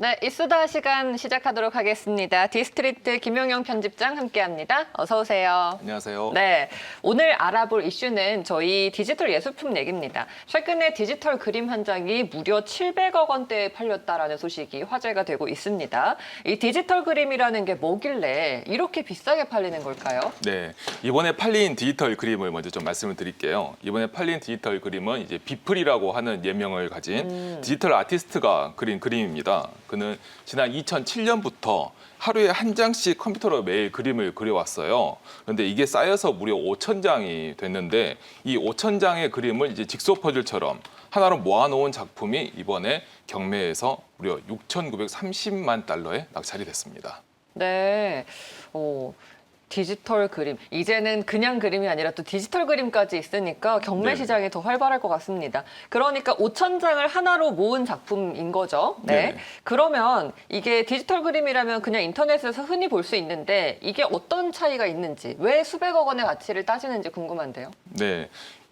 네, 이수다 시간 시작하도록 하겠습니다. 디스트리트 김용영 편집장 함께합니다. 어서 오세요. 안녕하세요. 네, 오늘 알아볼 이슈는 저희 디지털 예술품 얘기입니다. 최근에 디지털 그림 한 장이 무려 700억 원대에 팔렸다라는 소식이 화제가 되고 있습니다. 이 디지털 그림이라는 게 뭐길래 이렇게 비싸게 팔리는 걸까요? 네, 이번에 팔린 디지털 그림을 먼저 좀 말씀을 드릴게요. 이번에 팔린 디지털 그림은 이제 비플이라고 하는 예명을 가진 디지털 아티스트가 그린 그림입니다. 그는 지난 2007년부터 하루에 한 장씩 컴퓨터로 매일 그림을 그려왔어요. 그런데 이게 쌓여서 무려 5,000장이 됐는데 이 5,000장의 그림을 이제 직소 퍼즐처럼 하나로 모아놓은 작품이 이번에 경매에서 무려 6,930만 달러에 낙찰이 됐습니다. 네, 디지털 그림. 이제는 그냥 그림이 아니라 또 디지털 그림까지 있으니까 경매 네. 시장이 더 활발할 것 같습니다. 그러니까 5,000장을 하나로 모은 작품인 거죠. 네. 네. 그러면 이게 디지털 그림이라면 그냥 인터넷에서 흔히 볼 수 있는데 이게 어떤 차이가 있는지, 왜 수백억 원의 가치를 따지는지 궁금한데요. 네.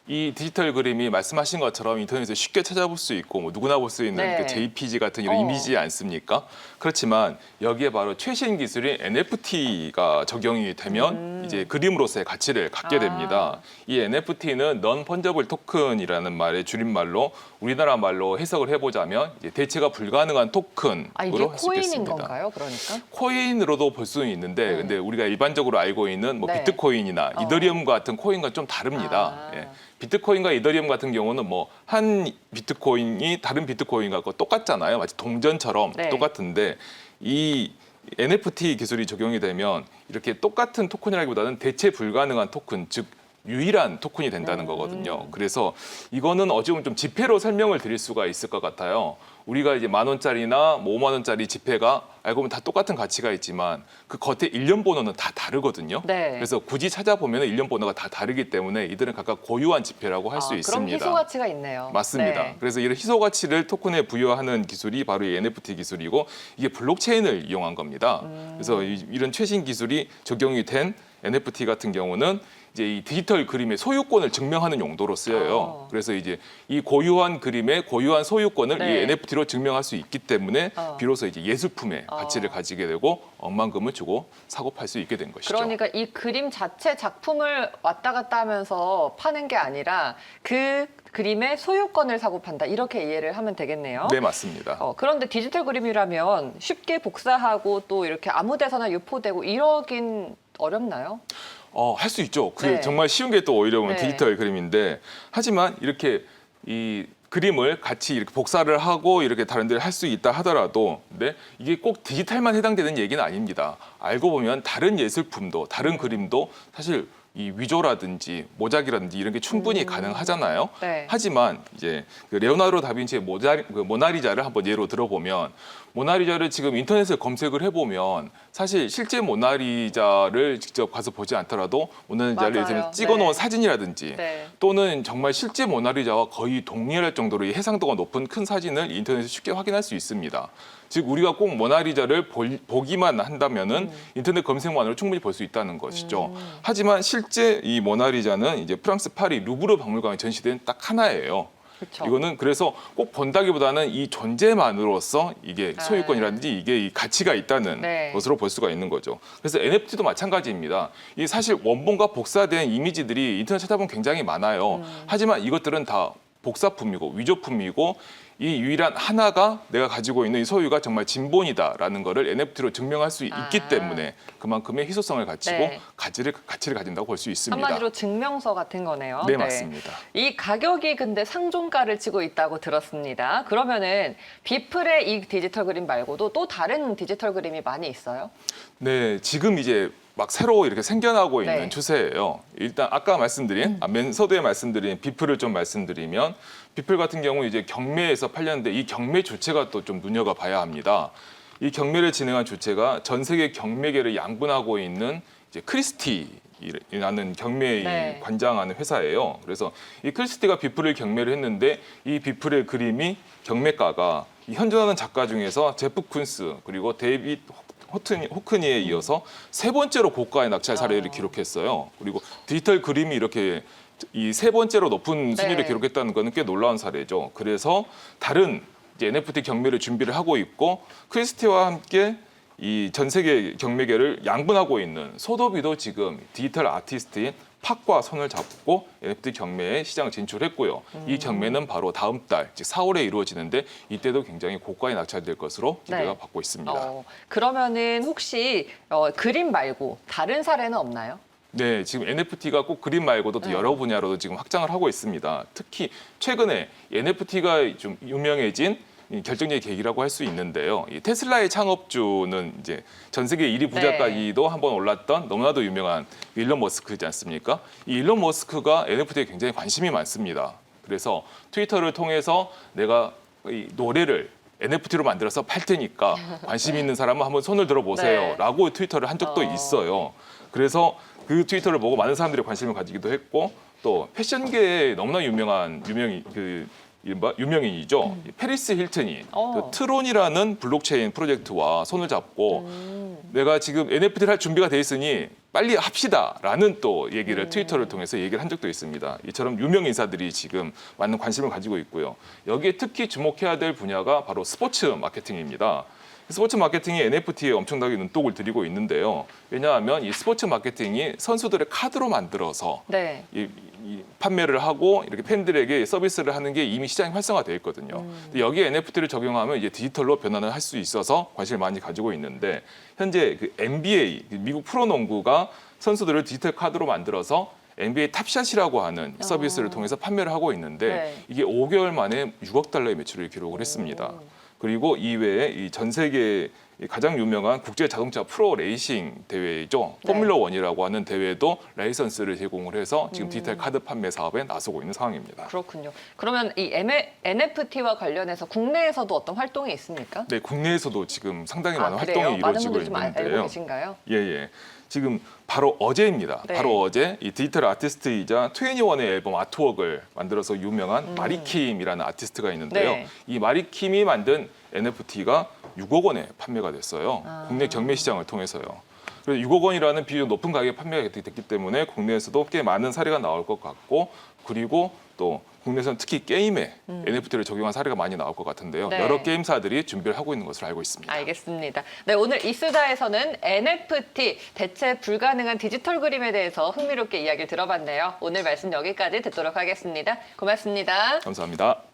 이 디지털 그림이 말씀하신 것처럼 인터넷에서 쉽게 찾아볼 수 있고 뭐 누구나 볼 수 있는 네. 그 JPG 같은 이런 이미지 않습니까? 그렇지만 여기에 바로 최신 기술인 NFT가 적용이 되면 이제 그림으로서의 가치를 갖게 됩니다. 이 NFT는 Non Fungible Token이라는 말의 줄임말로 우리나라 말로 해석을 해보자면 이제 대체가 불가능한 토큰으로 이게 할 수 코인인 있겠습니다. 건가요? 그러니까? 코인으로도 볼 수는 있는데 근데 우리가 일반적으로 알고 있는 뭐 네. 비트코인이나 이더리움 같은 코인과 좀 다릅니다. 예. 비트코인과 이더리움 같은 경우는 뭐 한 비트코인이 다른 비트코인과 똑같잖아요. 마치 동전처럼 네. 똑같은데 이 NFT 기술이 적용이 되면 이렇게 똑같은 토큰이라기보다는 대체 불가능한 토큰, 즉 유일한 토큰이 된다는 거거든요. 그래서 이거는 어찌 보면 좀 지폐로 설명을 드릴 수가 있을 것 같아요. 우리가 이제 10,000원짜리나 뭐 5만 원짜리 지폐가 알고 보면 다 똑같은 가치가 있지만 그 겉에 일련 번호는 다 다르거든요. 네. 그래서 굳이 찾아보면 일련 번호가 다 다르기 때문에 이들은 각각 고유한 지폐라고 할 수 그럼 있습니다. 희소 가치가 있네요. 맞습니다. 네. 그래서 이런 희소 가치를 토큰에 부여하는 기술이 바로 이 NFT 기술이고 이게 블록체인을 이용한 겁니다. 그래서 이런 최신 기술이 적용이 된 NFT 같은 경우는 이제 이 디지털 그림의 소유권을 증명하는 용도로 쓰여요. 그래서 이제 이 고유한 그림의 고유한 소유권을 네. 이 NFT로 증명할 수 있기 때문에 비로소 이제 예술품의 가치를 가지게 되고 억만금을 주고 사고 팔 수 있게 된 것이죠. 그러니까 이 그림 자체 작품을 왔다 갔다 하면서 파는 게 아니라 그 그림의 소유권을 사고 판다. 이렇게 이해를 하면 되겠네요. 네, 맞습니다. 그런데 디지털 그림이라면 쉽게 복사하고 또 이렇게 아무 데서나 유포되고 이러긴 어렵나요? 할 수 있죠. 그게 네. 정말 쉬운 게 또 오히려 보면 네. 디지털 그림인데 하지만 이렇게 이 그림을 같이 이렇게 복사를 하고 이렇게 다른 데를 할 수 있다 하더라도 근데 이게 꼭 디지털만 해당되는 얘기는 아닙니다. 알고 보면 다른 예술품도 다른 그림도 사실 이 위조라든지 모작이라든지 이런 게 충분히 가능하잖아요. 네. 하지만 이제 그 레오나르도 다빈치의 모나리자를 한번 예로 들어보면 모나리자를 지금 인터넷에 검색을 해보면 사실 실제 모나리자를 직접 가서 보지 않더라도 모나리자를 예를 들면 맞아요. 찍어놓은 네. 사진이라든지 네. 또는 정말 실제 모나리자와 거의 동일할 정도로 이 해상도가 높은 큰 사진을 인터넷에 쉽게 확인할 수 있습니다. 즉 우리가 꼭 모나리자를 보기만 한다면은 인터넷 검색만으로 충분히 볼 수 있다는 것이죠. 하지만 실제 이 모나리자는 이제 프랑스 파리 루브르 박물관에 전시된 딱 하나예요. 그렇죠. 이거는 그래서 꼭 본다기보다는 이 존재만으로서 이게 소유권이라든지 이게 이 가치가 있다는 네. 것으로 볼 수가 있는 거죠. 그래서 NFT도 마찬가지입니다. 이 사실 원본과 복사된 이미지들이 인터넷 찾아보면 굉장히 많아요. 하지만 이것들은 다 복사품이고 위조품이고 이 유일한 하나가 내가 가지고 있는 이 소유가 정말 진본이다라는 거를 NFT로 증명할 수 있기 때문에 그만큼의 희소성을 가지고 네. 가치를 가진다고 볼 수 있습니다. 한마디로 증명서 같은 거네요. 네, 맞습니다. 이 가격이 근데 상종가를 치고 있다고 들었습니다. 그러면은 비플의 이 디지털 그림 말고도 또 다른 디지털 그림이 많이 있어요? 네, 지금 이제 막 새로 이렇게 생겨나고 있는 네. 추세예요. 일단 아까 말씀드린 맨 서두에 말씀드린 비플을 좀 말씀드리면 비플 같은 경우 이제 경매에서 팔렸는데 이 경매 주체가 또 좀 눈여겨봐야 합니다. 이 경매를 진행한 주체가 전 세계 경매계를 양분하고 있는 이제 크리스티라는 경매 네. 관장하는 회사예요. 그래서 이 크리스티가 비플을 경매를 했는데 이 비플의 그림이 경매가가 이 현존하는 작가 중에서 제프 쿤스 그리고 데이빗 호크니에 이어서 세 번째로 고가의 낙찰 사례를 기록했어요. 그리고 디지털 그림이 이렇게 이 세 번째로 높은 순위를 네. 기록했다는 것은 꽤 놀라운 사례죠. 그래서 다른 이제 NFT 경매를 준비를 하고 있고 크리스티와 함께 이 전 세계 경매계를 양분하고 있는 소도비도 지금 디지털 아티스트인 팍과 손을 잡고 NFT 경매에 시장 진출했고요. 이 경매는 바로 다음 달, 즉 4월에 이루어지는데 이때도 굉장히 고가에 낙찰될 것으로 기대가 네. 받고 있습니다. 그러면은 혹시 그림 말고 다른 사례는 없나요? 네, 지금 NFT가 꼭 그림 말고도 또 여러 분야로도 지금 확장을 하고 있습니다. 특히 최근에 NFT가 좀 유명해진 이 결정적인 계기라고 할 수 있는데요. 이 테슬라의 창업주는 이제 전 세계 1위 부자까지도 한번 올랐던 너무나도 유명한 일론 머스크지 않습니까? 이 일론 머스크가 NFT에 굉장히 관심이 많습니다. 그래서 트위터를 통해서 내가 이 노래를 NFT로 만들어서 팔 테니까 관심 있는 사람은 한번 손을 들어보세요. 네. 라고 트위터를 한 적도 있어요. 그래서 그 트위터를 보고 많은 사람들이 관심을 가지기도 했고 또 패션계에 너무나 유명인이죠. 페리스 힐튼이 그 트론이라는 블록체인 프로젝트와 손을 잡고 내가 지금 NFT를 할 준비가 돼 있으니 빨리 합시다라는 또 얘기를 트위터를 통해서 얘기를 한 적도 있습니다. 이처럼 유명 인사들이 지금 많은 관심을 가지고 있고요. 여기에 특히 주목해야 될 분야가 바로 스포츠 마케팅입니다. 스포츠 마케팅이 NFT에 엄청나게 눈독을 들이고 있는데요. 왜냐하면 이 스포츠 마케팅이 선수들의 카드로 만들어서 네. 이 판매를 하고 이렇게 팬들에게 서비스를 하는 게 이미 시장이 활성화되어 있거든요. 근데 여기에 NFT를 적용하면 이제 디지털로 변환을 할 수 있어서 관심을 많이 가지고 있는데 현재 그 NBA 미국 프로농구가 선수들을 디지털 카드로 만들어서 NBA 탑샷이라고 하는 서비스를 통해서 판매를 하고 있는데 네. 이게 5개월 만에 6억 달러의 매출을 기록을 했습니다. 그리고 이외에 이 전 세계 가장 유명한 국제 자동차 프로 레이싱 대회이죠. 네. 포뮬러 1이라고 하는 대회도 라이선스를 제공을 해서 지금 디지털 카드 판매 사업에 나서고 있는 상황입니다. 그렇군요. 그러면 이 NFT와 관련해서 국내에서도 어떤 활동이 있습니까? 네, 국내에서도 지금 상당히 많은 그래요? 활동이 많은 이루어지고 분들이 좀 알고 있는데요. 계신가요? 예, 예. 지금 바로 어제입니다. 네. 바로 어제 이 디지털 아티스트이자 21의 앨범 아트웍을 만들어서 유명한 마리킴이라는 아티스트가 있는데요. 네. 이 마리킴이 만든 NFT가 6억 원에 판매가 됐어요. 국내 경매 시장을 통해서요. 그래서 6억 원이라는 비용 높은 가격에 판매가 됐기 때문에 국내에서도 꽤 많은 사례가 나올 것 같고 그리고 또 국내에서는 특히 게임에 NFT를 적용한 사례가 많이 나올 것 같은데요. 네. 여러 게임사들이 준비를 하고 있는 것으로 알고 있습니다. 알겠습니다. 네, 오늘 이수다에서는 NFT, 대체 불가능한 디지털 그림에 대해서 흥미롭게 이야기를 들어봤네요. 오늘 말씀 여기까지 듣도록 하겠습니다. 고맙습니다. 감사합니다.